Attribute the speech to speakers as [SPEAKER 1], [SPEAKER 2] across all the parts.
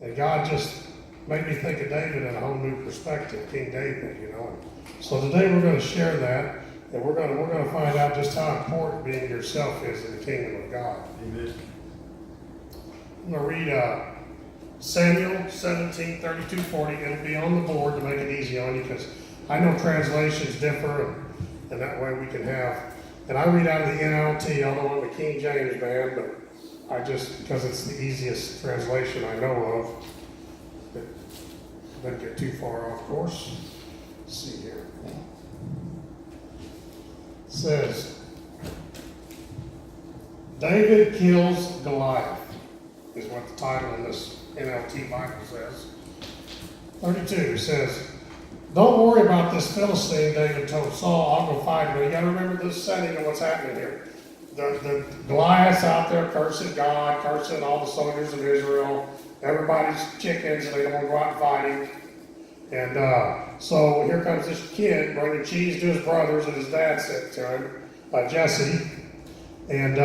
[SPEAKER 1] And God just made me think of David in a whole new perspective, King David, you know. So today we're going to share that, and we're going to find out just how important being yourself is in the kingdom of God.
[SPEAKER 2] Amen.
[SPEAKER 1] I'm going to read Samuel 17, 32, 40. It'll be on the board to make it easy on you, because I know translations differ, and that way we can have. And I read out of the NLT, although I'm a King James man, but I just, because it's the easiest translation I know of. Don't get too far off course. Let's see here. It says, David kills Goliath, is what the title in this NLT Bible says. 32 says, don't worry about this Philistine, David told Saul. I'll go fight him. But you got to remember this setting and what's happening here. The Goliath's out there cursing God, cursing all the soldiers of Israel. Everybody's chickens, and they don't want to go out and fight him. And so here comes this kid bringing cheese to his brothers, and his dad sent to him, Jesse. And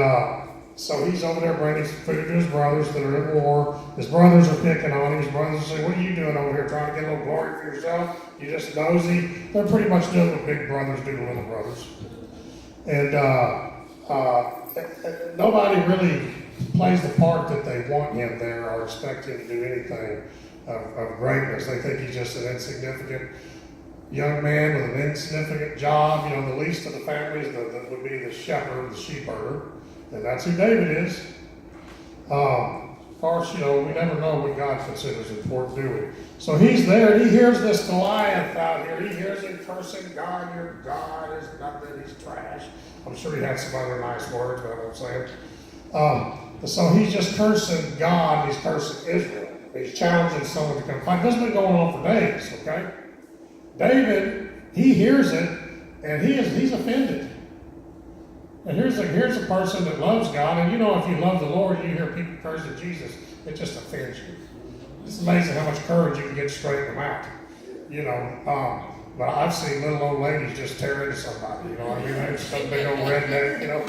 [SPEAKER 1] so he's over there bringing food to his brothers that are in war. His brothers are picking on him. His brothers are saying, what are you doing over here, trying to get a little glory for yourself? You just nosy. They're pretty much doing what big brothers do to little brothers. And nobody really plays the part that they want him there or expect him to do anything of greatness. They think he's just an insignificant young man with an insignificant job. You know, the least of the families that would be the shepherd, the sheep herder. And that's who David is. Of course, you know, we never know what God considers important, do we? So he's there, and he hears this Goliath out here. He hears him cursing God. Your God is nothing. He's trash. I'm sure he had some other nice words, but I won't say it. So he's just cursing God. He's cursing Israel. He's challenging someone to come fight. This has been going on for days, okay? David, he hears it, and he's offended. And here's a person that loves God, and you know, if you love the Lord, you hear people cursing Jesus, it just offends you. It's amazing how much courage you can get to straighten them out. You know, but I've seen little old ladies just tear into somebody, you know what I mean? They're some big old redneck, you know.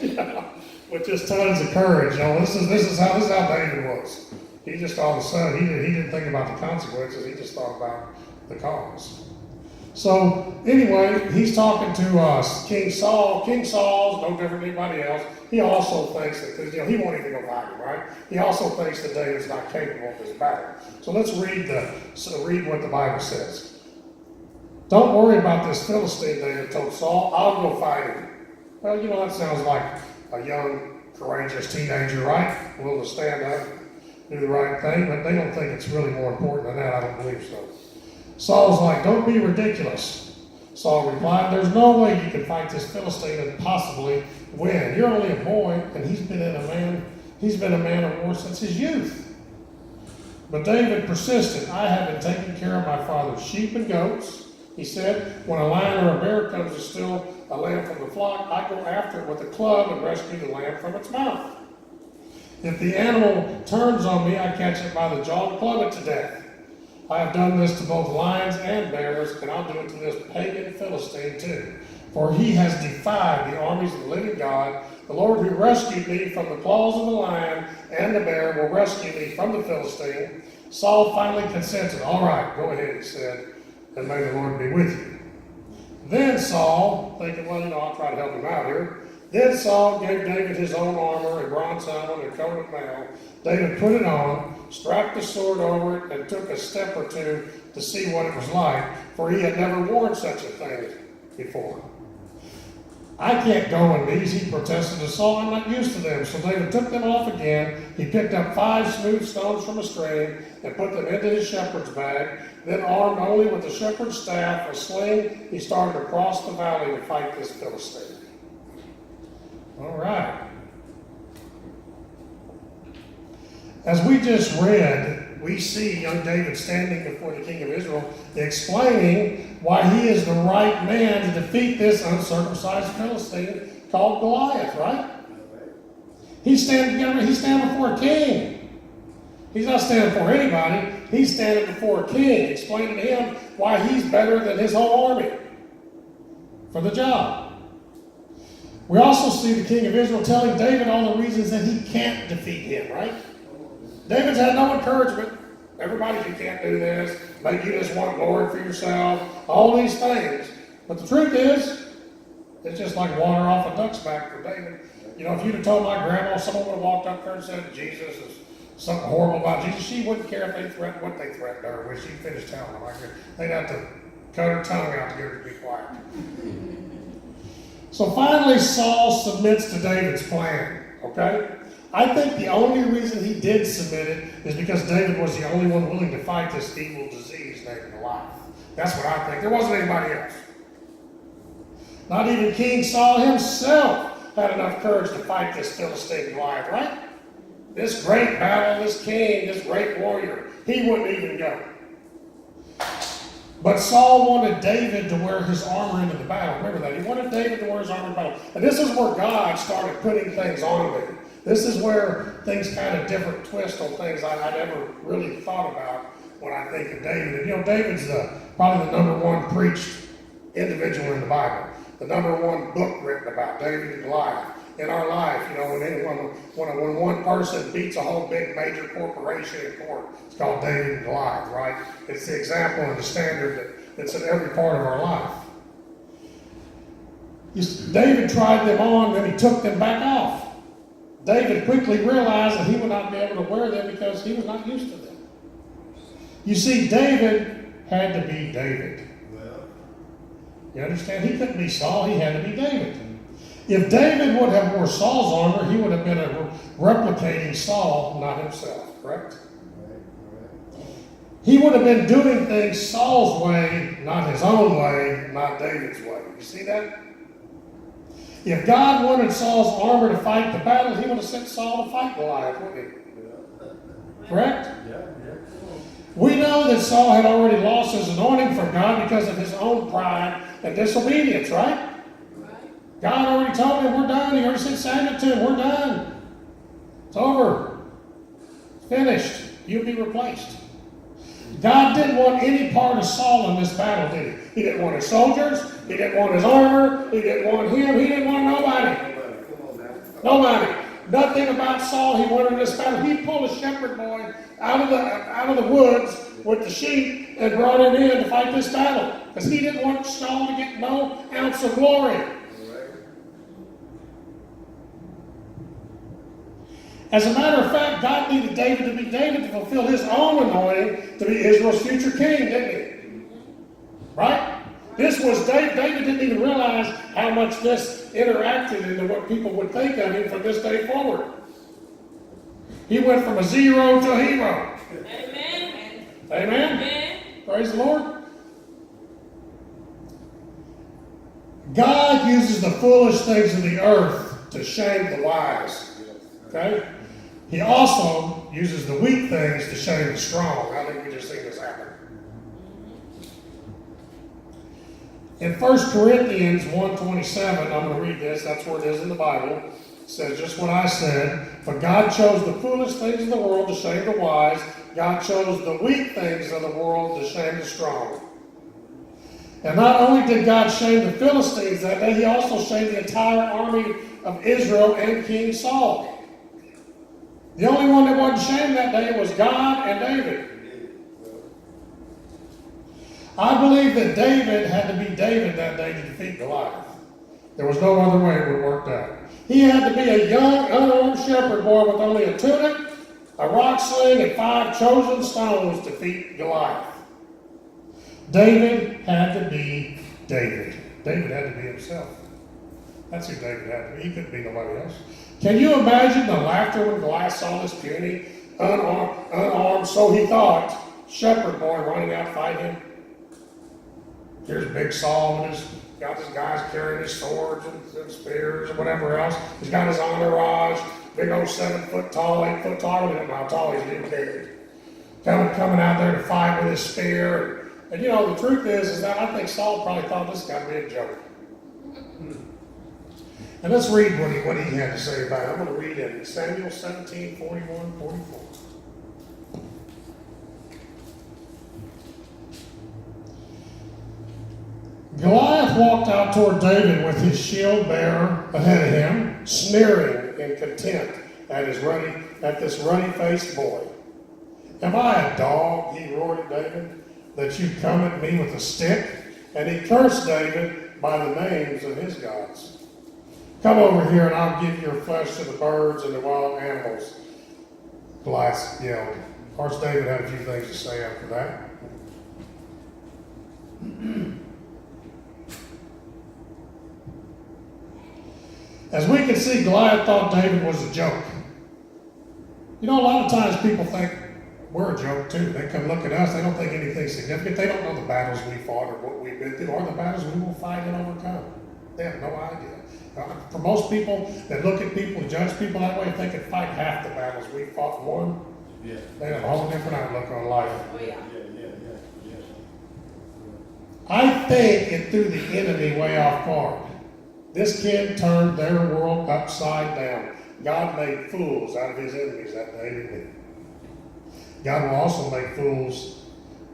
[SPEAKER 1] You know, with just tons of courage. You know, this is how David was. He just all of a sudden, he didn't think about the consequences, he just thought about the cause. So anyway, he's talking to King Saul. King Saul's no different than anybody else. He also thinks that, because you know, he won't even go fight him, right? He also thinks that David's not capable of this battle. So let's read what the Bible says. Don't worry about this Philistine, David told Saul. I'll go fight him. Well, you know, that sounds like a young, courageous teenager, right? Willing to stand up, do the right thing, but they don't think it's really more important than that. I don't believe so. Saul's like, don't be ridiculous. Saul replied, there's no way you can fight this Philistine and possibly win. You're only a boy, and he's been a man of war since his youth. But David persisted. I have been taking care of my father's sheep and goats. He said, when a lion or a bear comes to steal a lamb from the flock, I go after it with a club and rescue the lamb from its mouth. If the animal turns on me, I catch it by the jaw and club it to death. I have done this to both lions and bears, and I'll do it to this pagan Philistine too. For he has defied the armies of the living God. The Lord who rescued me from the claws of the lion and the bear will rescue me from the Philistine. Saul finally consented. All right, go ahead, he said, and may the Lord be with you. Then Saul, thinking, well, you know, I'll try to help him out here. Then Saul gave David his own armor, a bronze helmet, and a coat of mail. David put it on, strapped the sword over it, and took a step or two to see what it was like, for he had never worn such a thing before. I can't go in these, he protested to Saul. I'm not used to them. So David took them off again. He picked up 5 smooth stones from a stream and put them into his shepherd's bag. Then, armed only with the shepherd's staff, a sling, he started across the valley to fight this Philistine. All right. As we just read, we see young David standing before the king of Israel, explaining why he is the right man to defeat this uncircumcised Philistine called Goliath, right? He's standing before a king. He's not standing before anybody. He's standing before a king, explaining to him why he's better than his whole army for the job. We also see the king of Israel telling David all the reasons that he can't defeat him, right? David's had no encouragement. Everybody, you can't do this. Maybe you just want glory for yourself. All these things. But the truth is, it's just like water off a duck's back for David. You know, if you'd have told my grandma, someone would have walked up there and said Jesus is something horrible about Jesus, she wouldn't care if they threatened what they threatened her when she finished telling them. They'd have to cut her tongue out to get her to be quiet. So finally, Saul submits to David's plan, okay? I think the only reason he did submit it is because David was the only one willing to fight this evil disease named Goliath. That's what I think. There wasn't anybody else. Not even King Saul himself had enough courage to fight this Philistine Goliath, right? This great battle, this king, this great warrior, he wouldn't even go. But Saul wanted David to wear his armor into the battle. Remember that. He wanted David to wear his armor in battle. And this is where God started putting things on me. This is where things kind of different twist on things I never really thought about when I think of David. And you know, David's probably the number one preached individual in the Bible. The number one book written about David and Goliath. In our life, you know, when one person beats a whole big major corporation in court, it's called David and Goliath, right? It's the example and the standard that's in every part of our life. David tried them on, then he took them back off. David quickly realized that he would not be able to wear them because he was not used to them. You see, David had to be David. You understand? He couldn't be Saul, he had to be David. If David would have wore Saul's armor, he would have been replicating Saul, not himself, correct? He would have been doing things Saul's way, not his own way, not David's way. You see that? If God wanted Saul's armor to fight the battle, he would have sent Saul to fight Goliath, wouldn't he? Correct? Yeah. We know that Saul had already lost his anointing from God because of his own pride and disobedience, right? God already told him, we're done. He already sent Samuel to him, we're done. It's over. Finished. You'll be replaced. God didn't want any part of Saul in this battle, did he? He didn't want his soldiers. He didn't want his armor. He didn't want him. He didn't want nobody. Nobody. Nothing about Saul he wanted in this battle. He pulled a shepherd boy out of the woods with the sheep and brought him in to fight this battle. Because he didn't want Saul to get no ounce of glory. As a matter of fact, God needed David to be David to fulfill his own anointing to be Israel's future king, didn't he? Right? This was David. David didn't even realize how much this interacted into what people would think of him from this day forward. He went from a zero to a hero. Amen. Amen. Praise the Lord. God uses the foolish things of the earth to shame the wise. Okay? He also uses the weak things to shame the strong. I think we just seen this happen. In 1 Corinthians 1:27, I'm going to read this. That's where it is in the Bible. It says just what I said. For God chose the foolish things of the world to shame the wise. God chose the weak things of the world to shame the strong. And not only did God shame the Philistines that day, he also shamed the entire army of Israel and King Saul. The only one that wasn't shamed that day was God and David. I believe that David had to be David that day to defeat Goliath. There was no other way it would have worked out. He had to be a young, unarmed shepherd boy with only a tunic, a rock sling, and 5 chosen stones to defeat Goliath. David had to be David. David had to be himself. That's who David had to be. He couldn't be nobody else. Can you imagine the laughter when Goliath saw this puny, unarmed, so he thought, shepherd boy running out fighting him? Here's big Saul and got his guys carrying his swords and spears and whatever else. He's got his entourage, big old 7 foot tall, 8 foot tall. We don't know how tall he's even David. Coming out there to fight with his spear. And you know, the truth is that I think Saul probably thought this got to be a joke. And let's read what he had to say about it. I'm going to read in Samuel 17, 41, 44. Goliath walked out toward David with his shield bearer ahead of him, sneering in contempt at this ruddy-faced boy. Am I a dog, he roared at David, that you come at me with a stick? And he cursed David by the names of his gods. Come over here and I'll give your flesh to the birds and the wild animals. Goliath yelled. Of course, David had a few things to say after that. As we can see, Goliath thought David was a joke. You know, a lot of times people think we're a joke too. They come look at us, they don't think anything significant. They don't know the battles we fought or what we've been through or the battles we will fight and overcome. They have no idea. For most people that look at people and judge people that way, if they could fight half the battles we fought and won, they have a whole different outlook on life.
[SPEAKER 2] Oh, yeah.
[SPEAKER 1] I think it threw the enemy way off guard. This kid turned their world upside down. God made fools out of his enemies that day, didn't he? God will also make fools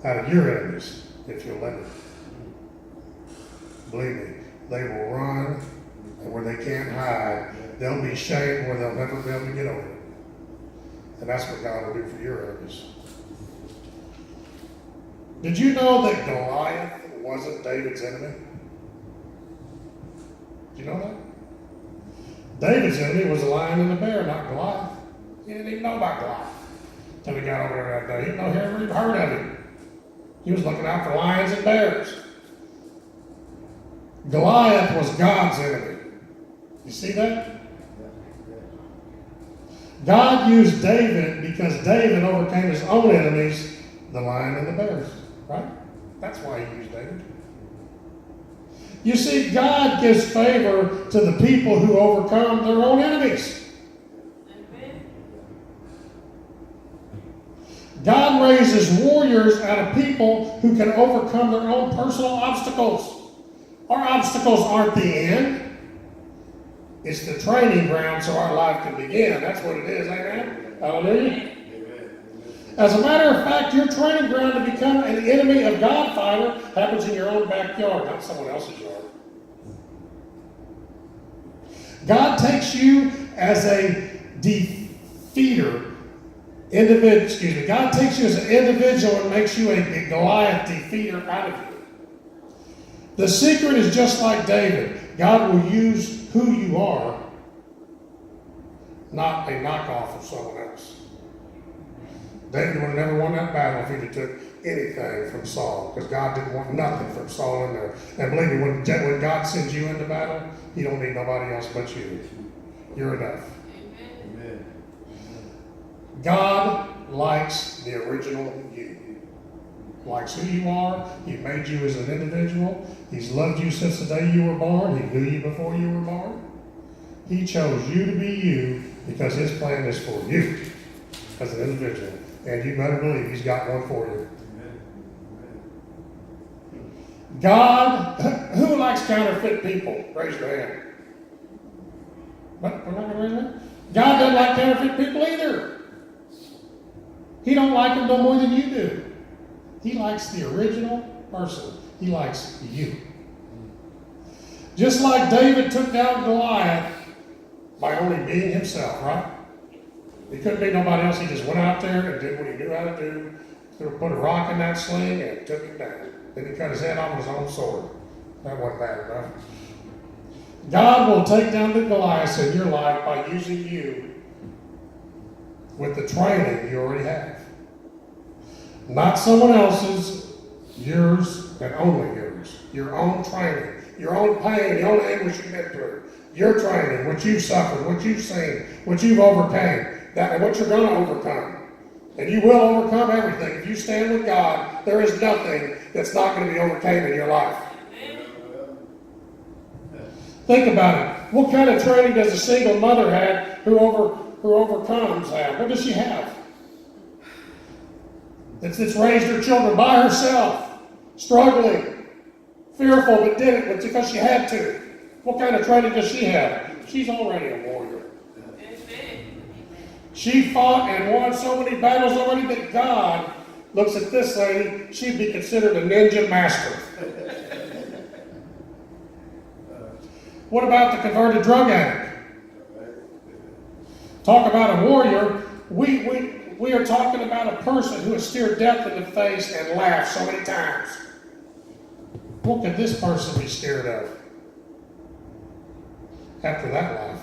[SPEAKER 1] out of your enemies if you'll let him. Believe me, they will run, and where they can't hide, they'll be shamed where they'll never be able to get over it. And that's what God will do for your enemies. Did you know that Goliath wasn't David's enemy? Did you know that? David's enemy was the lion and the bear, not Goliath. He didn't even know about Goliath until he got over there that day. He never even heard of him. He was looking out for lions and bears. Goliath was God's enemy. You see that? God used David because David overcame his own enemies, the lion and the bears. Right? That's why he used David. You see, God gives favor to the people who overcome their own enemies.
[SPEAKER 2] Amen.
[SPEAKER 1] God raises warriors out of people who can overcome their own personal obstacles. Our obstacles aren't the end. It's the training ground so our life can begin. That's what it is. Amen? Hallelujah. As a matter of fact, your training ground to become an enemy of God fighter happens in your own backyard, not someone else's yard. God takes you as a defeater. God takes you as an individual and makes you a Goliath defeater out of you. The secret is just like David. God will use who you are, not a knockoff of someone else. David would have never won that battle if he'd have took anything from Saul, because God didn't want nothing from Saul in there. And believe me, when God sends you into battle, he don't need nobody else but you. You're enough.
[SPEAKER 2] Amen.
[SPEAKER 1] God likes the original you. Likes who you are. He made you as an individual. He's loved you since the day you were born. He knew you before you were born. He chose you to be you because his plan is for you as an individual. And you better believe he's got one for you. God, who likes counterfeit people? Raise your hand. What? We're not going to raise your hand? God doesn't like counterfeit people either. He don't like them no more than you do. He likes the original person. He likes you. Just like David took down Goliath by only being himself, right? He couldn't be nobody else. He just went out there and did what he knew how to do. Put a rock in that sling and took him down. Then he cut his head off with his own sword. That wasn't bad enough. God will take down the Goliaths in your life by using you with the training you already have. Not someone else's, yours and only yours. Your own training, your own pain, your own anguish you've been through. Your training, what you've suffered, what you've seen, what you've overcame, that and what you're going to overcome. And you will overcome everything. If you stand with God, there is nothing that's not going to be overcame in your life. Think about it. What kind of training does a single mother have who overcomes have? What does she have? That's raised her children by herself, struggling, fearful, but did it because she had to. What kind of training does she have? She's already a warrior. She fought and won so many battles already that God looks at this lady, she'd be considered a ninja master. What about the converted drug addict? Talk about a warrior. We We are talking about a person who has stared death in the face and laughed so many times. What could this person be scared of after that life?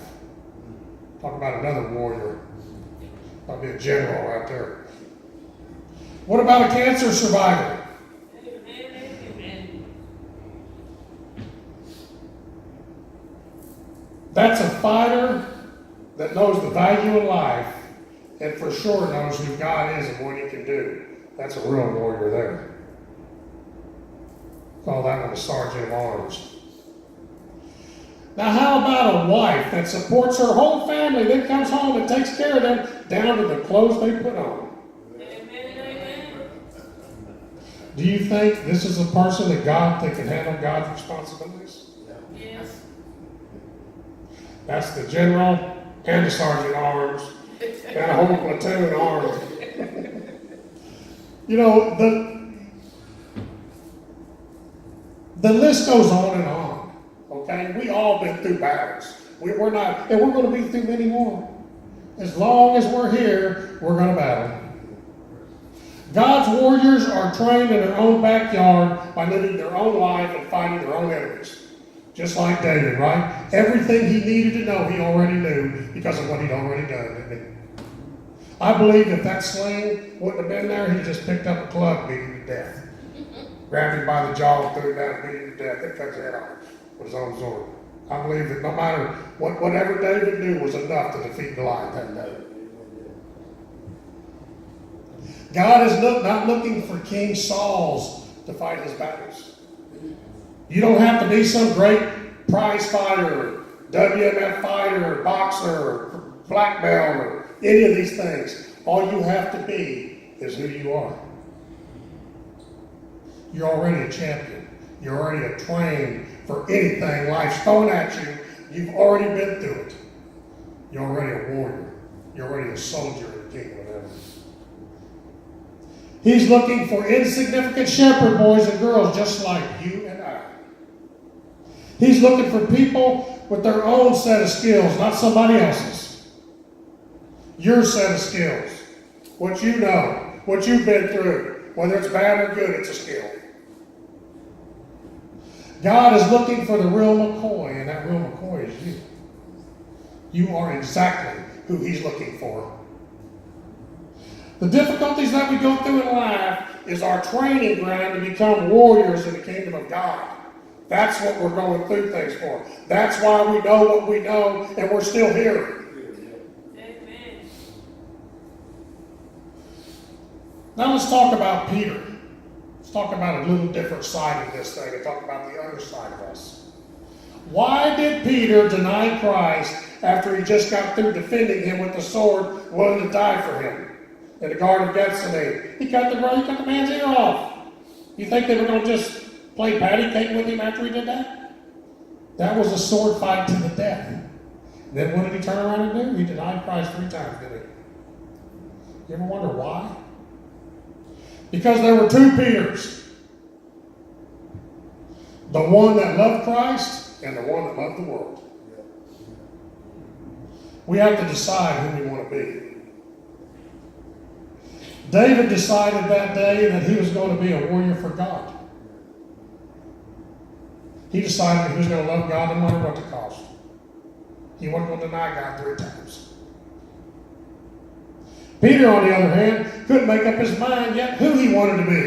[SPEAKER 1] Talk about another warrior. Probably a general right there. What about a cancer survivor?
[SPEAKER 2] Amen.
[SPEAKER 1] That's a fighter that knows the value of life and for sure knows who God is and what he can do. That's a real warrior there. Call that one a sergeant of arms. Now, how about a wife that supports her whole family, then comes home and takes care of them down to the clothes they put on?
[SPEAKER 2] Amen.
[SPEAKER 1] Do you think this is a person that can handle God's responsibilities?
[SPEAKER 2] Yes.
[SPEAKER 1] That's the general and the sergeant at arms and a whole platoon of arms. You know, the list goes on and on. Okay? We all been through battles. We're not, and we're going to be through many more. As long as we're here, we're going to battle. God's warriors are trained in their own backyard by living their own life and fighting their own enemies. Just like David, right? Everything he needed to know, he already knew because of what he'd already done, didn't he? I believe if that sling wouldn't have been there, he'd just picked up a club, beat him to death. Grabbed him by the jaw, threw him down, beat him to death, then cut his head off with his own sword. I believe that no matter whatever David knew was enough to defeat Goliath that day. God is not looking for King Sauls to fight his battles. You don't have to be some great prize fighter, WMF fighter, boxer, black belt, or any of these things. All you have to be is who you are. You're already a champion. You're already trained for anything life's thrown at you. You've already been through it. You're already a warrior. You're already a soldier in the kingdom of heaven. He's looking for insignificant shepherd boys and girls just like you and I. He's looking for people with their own set of skills, not somebody else's. Your set of skills. What you know, what you've been through. Whether it's bad or good, it's a skill. God is looking for the real McCoy, and that real McCoy is you. You are exactly who he's looking for. The difficulties that we go through in life is our training ground to become warriors in the kingdom of God. That's what we're going through things for. That's why we know what we know, and we're still here.
[SPEAKER 2] Amen.
[SPEAKER 1] Now let's talk about Peter. Let's talk about a little different side of this thing and talk about the other side of us. Why did Peter deny Christ after he just got through defending him with the sword, willing to die for him? In the Garden of Gethsemane, he cut the man's ear off. You think they were going to just play patty cake with him after he did that? That was a sword fight to the death. And then what did he turn around and do? He denied Christ 3 times, didn't he? You ever wonder why? Because there were 2 Peters. The one that loved Christ and the one that loved the world. We have to decide who we want to be. David decided that day that he was going to be a warrior for God. He decided he was going to love God no matter what the cost. He wasn't going to deny God 3 times. Peter, on the other hand, couldn't make up his mind yet who he wanted to be.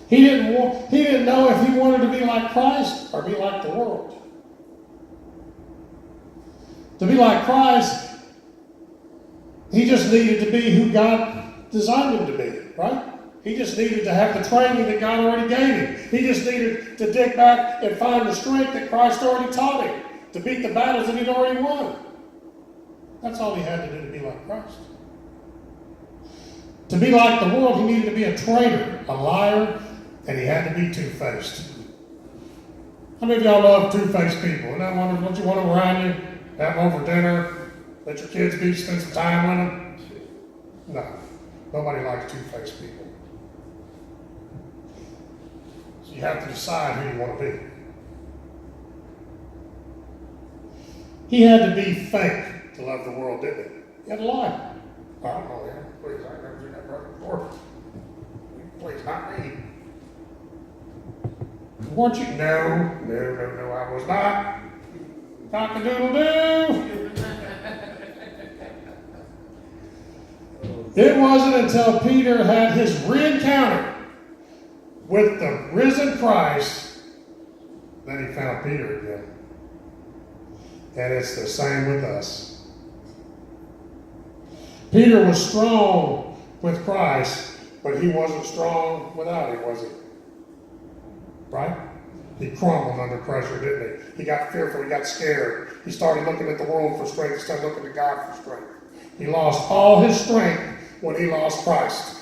[SPEAKER 1] He didn't know if he wanted to be like Christ or be like the world. To be like Christ, he just needed to be who God designed him to be, right? He just needed to have the training that God already gave him. He just needed to dig back and find the strength that Christ already taught him to beat the battles that he'd already won. That's all he had to do to be like Christ. To be like the world, he needed to be a traitor, a liar, and he had to be two-faced. How many of y'all love two-faced people? And don't you want them around you? Have them over dinner? Let your kids be, spend some time with them? No. Nobody likes two-faced people. So you have to decide who you want to be. He had to be fake to love the world, didn't he? He had to lie. I don't know him. Please, I've never seen that brother before. Please, not me. Weren't you? No, I was not. Cock-a-doodle-doo. It wasn't until Peter had his re-encounter with the risen Christ that he found Peter again. And it's the same with us. Peter was strong with Christ, but he wasn't strong without him, was he? Right? He crumbled under pressure, didn't he? He got fearful, he got scared. He started looking at the world for strength, he started looking to God for strength. He lost all his strength when he lost Christ.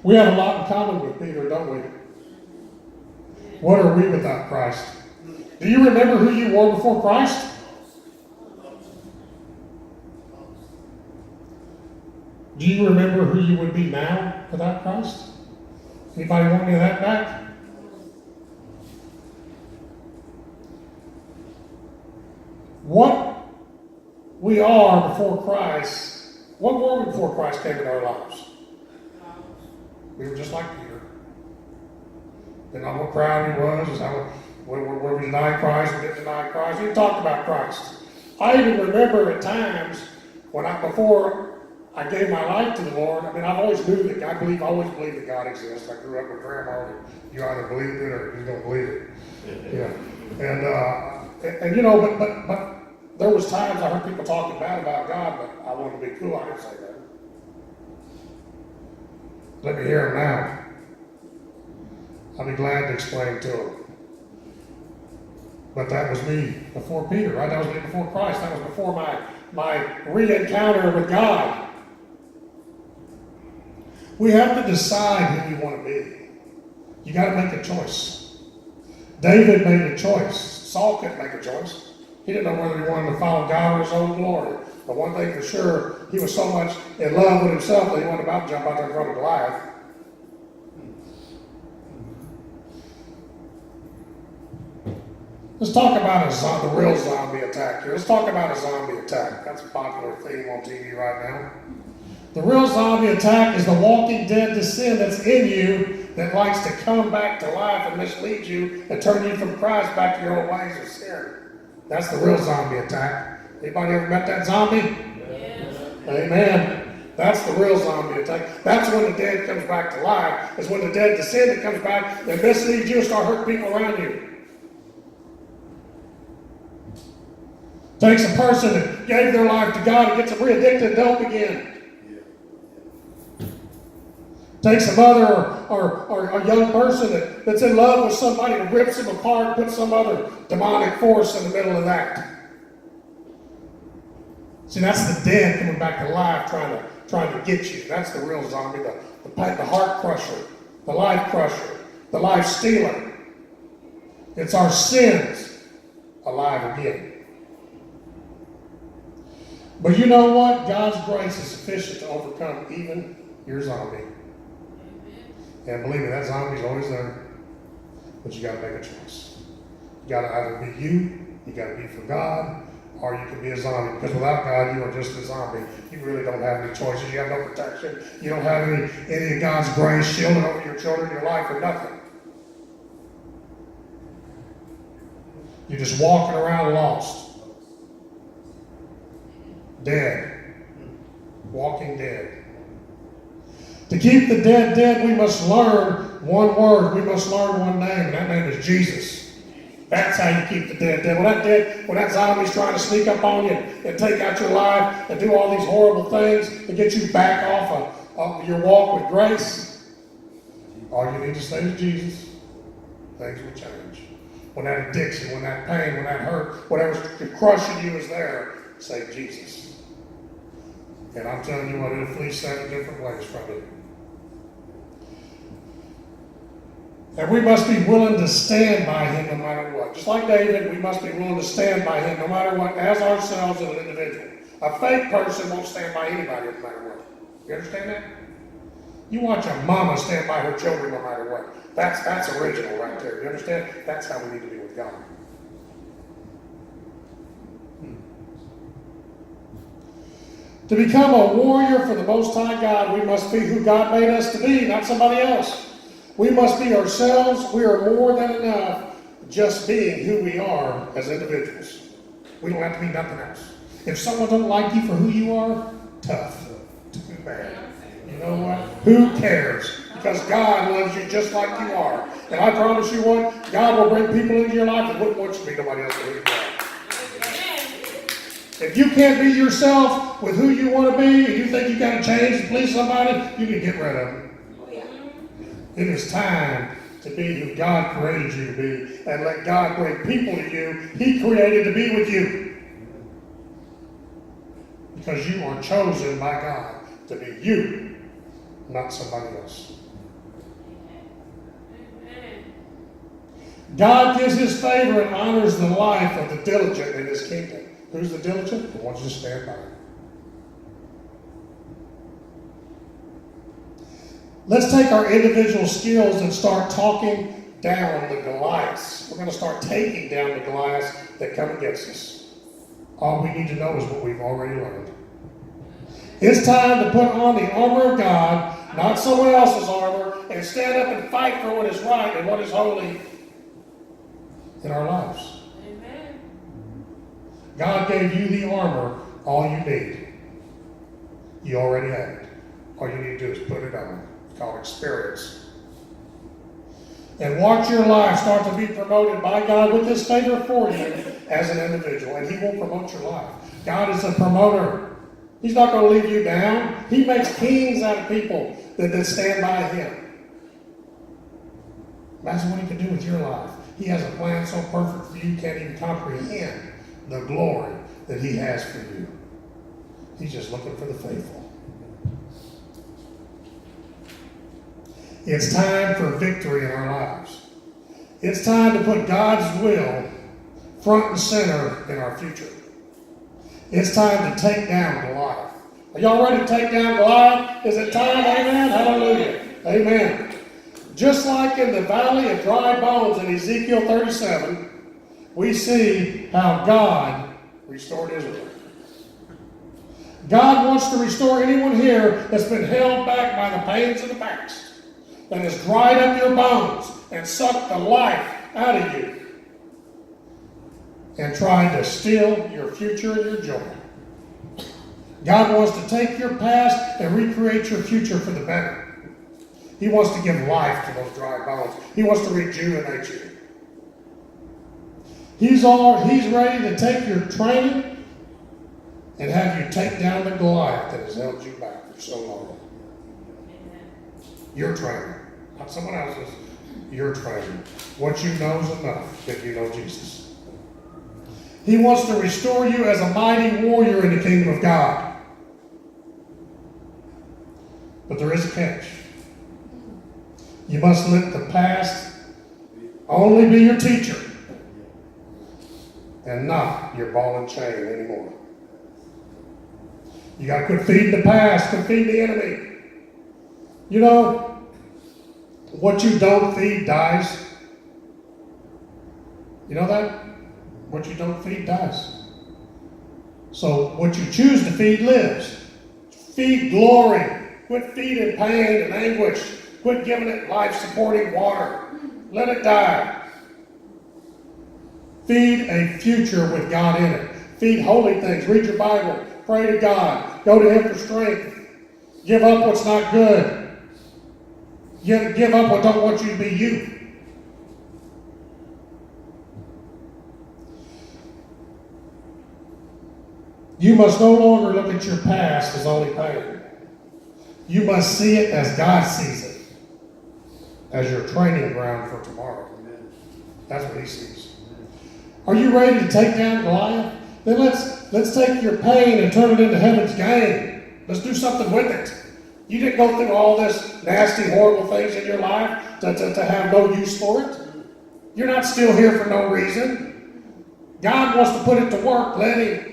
[SPEAKER 1] We have a lot in common with Peter, don't we? What are we without Christ? Do you remember who you were before Christ? Do you remember who you would be now without Christ? Anybody want any of that back? What we are before Christ, what were we before Christ came into our lives? We were just like Peter. Didn't know what crowd he was, is how where we denied Christ, we didn't deny Christ. We talked about Christ. I even remember at times when before I gave my life to the Lord, I mean, I've always knew that I always believed that God exists. I grew up with grandma, and you either believed it or you don't believe it. Yeah. And you know, but there was times I heard people talking bad about God, but I wanted to be cool. I didn't say that. Let me hear him now. I'll be glad to explain to him. But that was me before Peter, right? That was me before Christ. That was before my re-encounter with God. We have to decide who we want to be. You got to make a choice. David made a choice. Saul couldn't make a choice. He didn't know whether he wanted to follow God or his own glory. But one thing for sure, he was so much in love with himself that he wasn't about to jump out there in front of Goliath. Let's talk about the real zombie attack here. Let's talk about a zombie attack. That's a popular theme on TV right now. The real zombie attack is the walking dead to sin that's in you that likes to come back to life and mislead you and turn you from Christ back to your old ways of sin. That's the real zombie attack. Anybody ever met that zombie?
[SPEAKER 2] Yes.
[SPEAKER 1] Amen. That's the real zombie attack. That's when the dead comes back to life. It's when the dead to sin that comes back and misleads you and start hurting people around you. Takes a person that gave their life to God and gets them re-addicted to dope again. Takes a mother or a young person that's in love with somebody and rips them apart, puts some other demonic force in the middle of that. See, that's the dead coming back to life trying to get you. That's the real zombie, the heart crusher, the life crusher, the life stealer. It's our sins alive again. But you know what? God's grace is sufficient to overcome even your zombie. And believe me, that zombie's always there. But you got to make a choice. You got to either be you got to be for God, or you can be a zombie. Because without God, you are just a zombie. You really don't have any choices. You have no protection. You don't have any of God's grace shielding over your children, your life, or nothing. You're just walking around lost. Dead. Walking dead. To keep the dead dead, we must learn one word. We must learn one name, and that name is Jesus. That's how you keep the dead dead. When that zombie's trying to sneak up on you and take out your life and do all these horrible things and get you back off of your walk with grace, all you need to say is Jesus. Things will change. When that addiction, when that pain, when that hurt, whatever's crushing you is there, say Jesus. And I'm telling you what, it'll flee 7 different ways from it. And we must be willing to stand by him no matter what. Just like David, we must be willing to stand by him no matter what, as ourselves as an individual. A fake person won't stand by anybody no matter what. You understand that? You watch a mama stand by her children no matter what. That's original right there. You understand? That's how we need to be with God. To become a warrior for the Most High God, we must be who God made us to be, not somebody else. We must be ourselves. We are more than enough just being who we are as individuals. We don't have to be nothing else. If someone don't like you for who you are, tough. Too bad. You know what? Who cares? Because God loves you just like you are. And I promise you what, God will bring people into your life that wouldn't want you to be nobody else who you are. If you can't be yourself with who you want to be, and you think you got to change to please somebody, you can get rid of them. It is time to be who God created you to be, and let God bring people to you He created to be with you. Because you are chosen by God to be you, not somebody else. God gives His favor and honors the life of the diligent in His kingdom. Who's the diligent? The ones who stand by Him. Let's take our individual skills and start talking down the Goliaths. We're going to start taking down the Goliaths that come against us. All we need to know is what we've already learned. It's time to put on the armor of God, not someone else's armor, and stand up and fight for what is right and what is holy in our lives.
[SPEAKER 2] Amen.
[SPEAKER 1] God gave you the armor, all you need. You already have it. All you need to do is put it on. It's called experience. And watch your life start to be promoted by God with His favor for you as an individual. And He will promote your life. God is a promoter. He's not going to leave you down. He makes kings out of people that stand by Him. Imagine what He can do with your life. He has a plan so perfect for you can't even comprehend the glory that He has for you. He's just looking for the faithful. It's time for victory in our lives. It's time to put God's will front and center in our future. It's time to take down Goliath. Are y'all ready to take down Goliath? Is it time? Amen? Hallelujah. Amen. Just like in the valley of dry bones in Ezekiel 37, we see how God restored Israel. God wants to restore anyone here that's been held back by the pains of the past, that has dried up your bones and sucked the life out of you and tried to steal your future and your joy. God wants to take your past and recreate your future for the better. He wants to give life to those dry bones. He wants to rejuvenate you. He's ready to take your training and have you take down the Goliath that has held you back for so long. Your training, not someone else's. Your training. What you know is enough if you know Jesus. He wants to restore you as a mighty warrior in the kingdom of God. But there is a catch. You must let the past only be your teacher and not your ball and chain anymore. You got to quit feeding the past, quit feeding the enemy. You know, what you don't feed dies. You know that? What you don't feed dies. So what you choose to feed lives. Feed glory. Quit feeding pain and anguish. Quit giving it life-supporting water. Let it die. Feed a future with God in it. Feed holy things. Read your Bible. Pray to God. Go to Him for strength. Give up what's not good. Give up what don't want you to be you. You must no longer look at your past as only pain. You must see it as God sees it, as your training ground for tomorrow. That's what He sees. Are you ready to take down Goliath? Then let's take your pain and turn it into heaven's gain. Let's do something with it. You didn't go through all this nasty, horrible things in your life to have no use for it. You're not still here for no reason. God wants to put it to work. Let Him.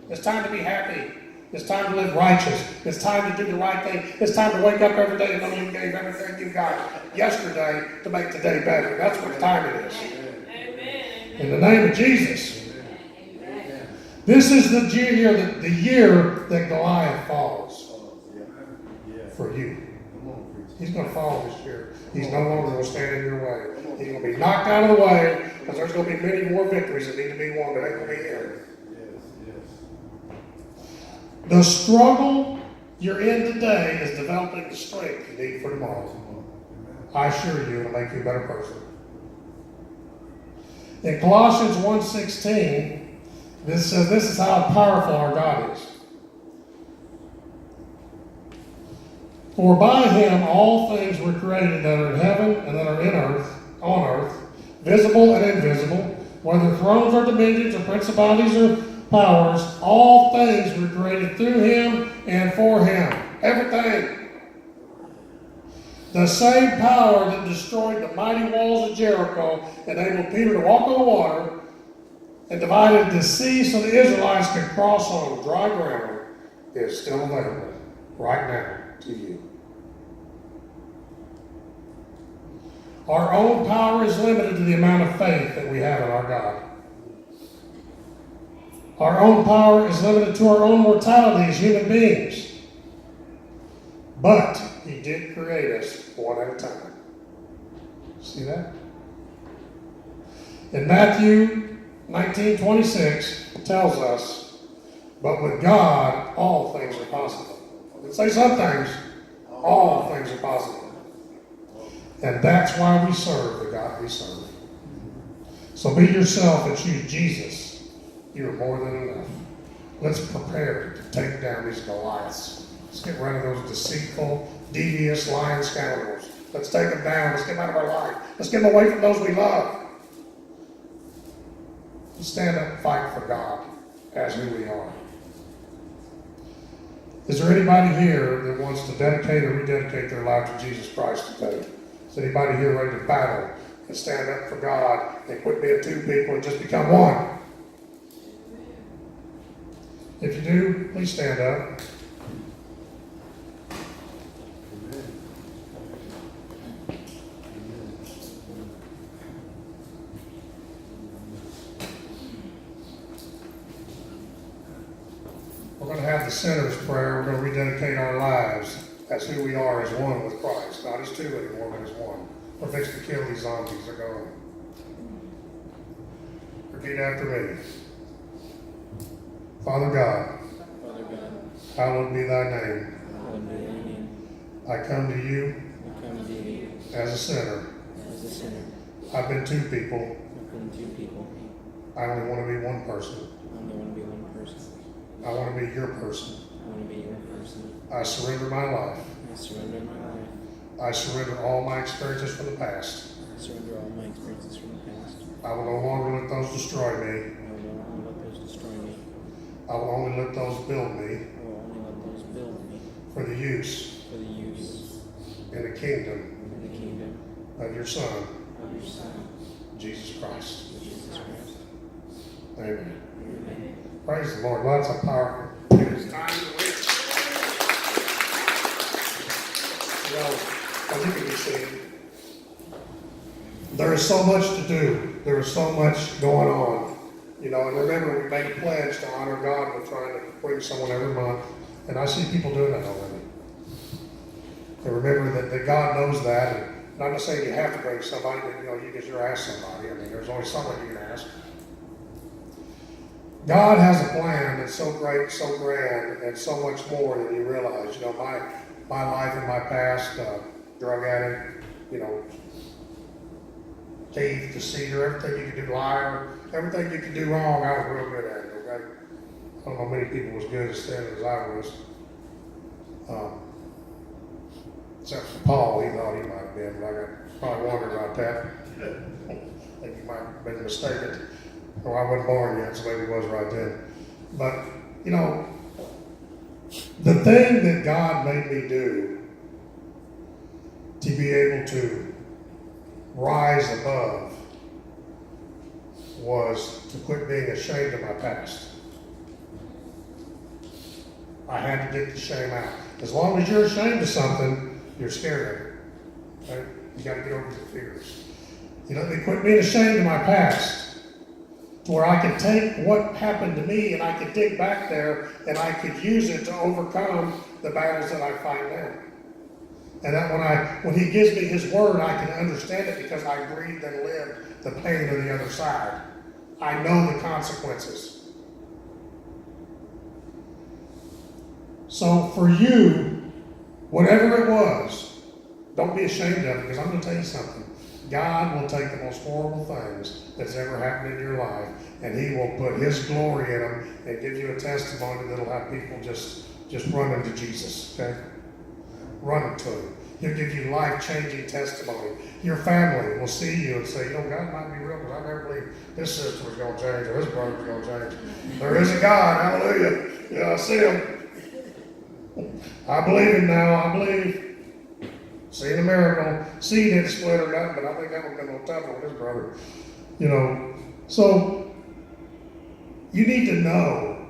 [SPEAKER 1] It's time to be happy. It's time to live righteous. It's time to do the right thing. It's time to wake up every day and know you gave everything you got yesterday to make today better. That's what time it is.
[SPEAKER 2] Amen.
[SPEAKER 1] In the name of Jesus. This is the year that Goliath falls for you. He's going to fall this year. He's no longer going to stand in your way. He's going to be knocked out of the way because there's going to be many more victories that need to be won, but ain't going to be him. The struggle you're in today is developing the strength you need for tomorrow. I assure you, it'll make you a better person. In Colossians 1:16, this says this is how powerful our God is. For by him all things were created that are in heaven and that are on earth, visible and invisible, whether thrones or dominions or principalities or powers, all things were created through him and for him. Everything. The same power that destroyed the mighty walls of Jericho enabled Peter to walk on the water and divided the sea so the Israelites could cross on dry ground is still available right now to you. Our own power is limited to the amount of faith that we have in our God. Our own power is limited to our own mortality as human beings. But he did create us one at a time. See that? In Matthew 19:26 tells us, but with God, all things are possible. I didn't say some things. All things are possible. And that's why we serve the God we serve. So be yourself and choose Jesus. You are more than enough. Let's prepare to take down these Goliaths. Let's get rid of those deceitful, devious, lying scoundrels. Let's take them down. Let's get them out of our life. Let's get them away from those we love. Let's stand up and fight for God as who we are. Is there anybody here that wants to dedicate or rededicate their life to Jesus Christ today? Is anybody here ready to battle and stand up for God and quit being two people and just become one? If you do, please stand up. We're going to have the sinner's prayer. We're going to rededicate our lives as who we are as one with Christ. Not as two anymore, but as one. We're fixing to kill these zombies. They're going. Repeat after me. Father God, hallowed be thy name. I come to you as a sinner. I've been two people. I only want to be one person. I want to be your person. I surrender my life. I surrender all my experiences from the past. I will no longer let those destroy me. I will only let those build me for the use in the kingdom of your Son, Jesus Christ. Amen. Praise the Lord. Lots of power. It is time to win. You know, as you can be seen, there is so much to do. There is so much going on. You know, and remember, we made a pledge to honor God. We're trying to bring someone every month. And I see people doing that already. And remember that God knows that. And I'm not saying you have to bring somebody, but you know, you can sure ask somebody. I mean, there's always someone you can ask. God has a plan that's so great, so grand, and so much more than you realize. You know, my life and my past, drug addict, you know, thief, deceiver, everything you can do, liar, everything you can do wrong, I was real good at it, okay? I don't know many people was good at standing as I was. Except for Paul, he thought he might have been, but I got probably wondered about that. I think he might have been mistaken. Well, I wasn't born yet, so maybe it was right then. But, you know, the thing that God made me do to be able to rise above was to quit being ashamed of my past. I had to get the shame out. As long as you're ashamed of something, you're scared of it. Right? You got to get over your fears. You know, they quit being ashamed of my past. to where I could take what happened to me and I could dig back there and I could use it to overcome the battles that I find now. And that when he gives me his word, I can understand it because I breathed and lived the pain on the other side. I know the consequences. So for you, whatever it was, don't be ashamed of it, because I'm going to tell you something. God will take the most horrible things that's ever happened in your life, and he will put his glory in them and give you a testimony that'll have people just running to Jesus, okay? Running to him. He'll give you life-changing testimony. Your family will see you and say, you know, God might be real, because I never believed this sister was going to change or this brother was going to change. There is a God, hallelujah. Yeah, I see him. I believe him now, I believe. Seeing a miracle. Seed didn't split or nothing, but I think that would have been a little tougher with his brother. You know, so you need to know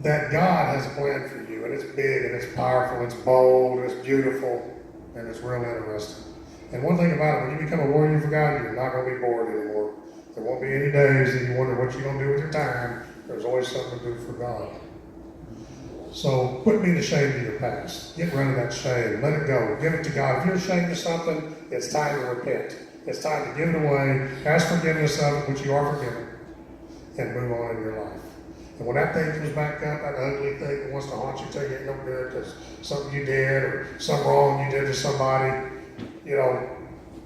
[SPEAKER 1] that God has a plan for you, and it's big, and it's powerful, and it's bold, and it's beautiful, and it's real interesting. And one thing about it, when you become a warrior for God, you're not going to be bored anymore. There won't be any days that you wonder what you're going to do with your time. There's always something to do for God. So quit being ashamed of your past. Get rid of that shame. Let it go. Give it to God. If you're ashamed of something, it's time to repent. It's time to give it away. Ask forgiveness of it, which you are forgiven, and move on in your life. And when that thing comes back up, that ugly thing that wants to haunt you, tell you ain't no good because something you did or some wrong you did to somebody, you know,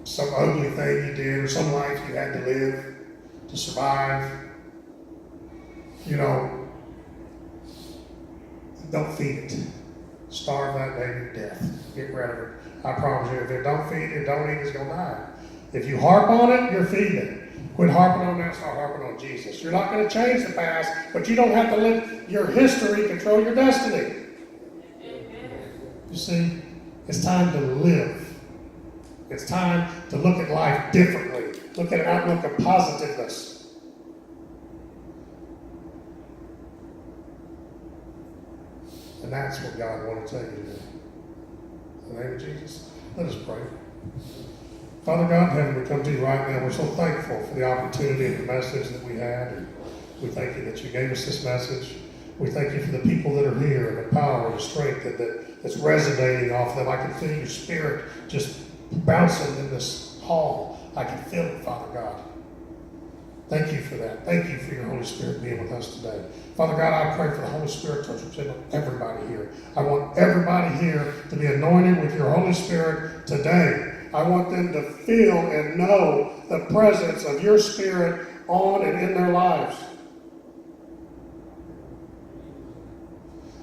[SPEAKER 1] some ugly thing you did or some life you had to live to survive, you know, don't feed it. Starve that baby to death. Get rid of it. I promise you, if it don't feed it, don't eat, it's going to die. If you harp on it, you're feeding it. Quit harping on that, start harping on Jesus. You're not going to change the past, but you don't have to let your history control your destiny. You see, it's time to live. It's time to look at life differently. Look at an outlook of positiveness. And that's what God wants to tell you to do. In the name of Jesus, let us pray. Father God in heaven, we come to you right now. We're so thankful for the opportunity and the message that we had. And we thank you that you gave us this message. We thank you for the people that are here and the power and the strength that's resonating off them. I can feel your spirit just bouncing in this hall. I can feel it, Father God. Thank you for that. Thank you for your Holy Spirit being with us today. Father God, I pray for the Holy Spirit to touch everybody here. I want everybody here to be anointed with your Holy Spirit today. I want them to feel and know the presence of your Spirit on and in their lives.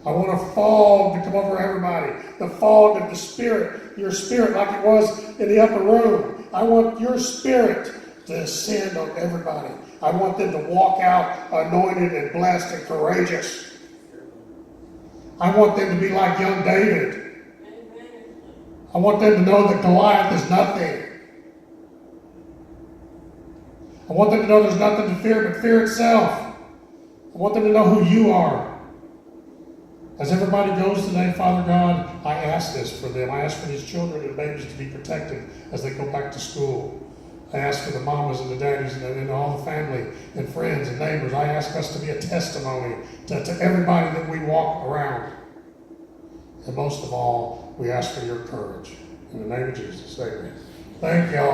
[SPEAKER 1] I want a fog to come over everybody. The fog of the Spirit, your Spirit like it was in the upper room. I want your Spirit to descend on everybody. I want them to walk out anointed and blessed and courageous. I want them to be like young David. I want them to know that Goliath is nothing. I want them to know there's nothing to fear but fear itself. I want them to know who you are. As everybody goes today, Father God, I ask this for them. I ask for these children and babies to be protected as they go back to school. I ask for the mamas and the daddies and all the family and friends and neighbors. I ask us to be a testimony to everybody that we walk around. And most of all, we ask for your courage. In the name of Jesus, amen. Thank y'all.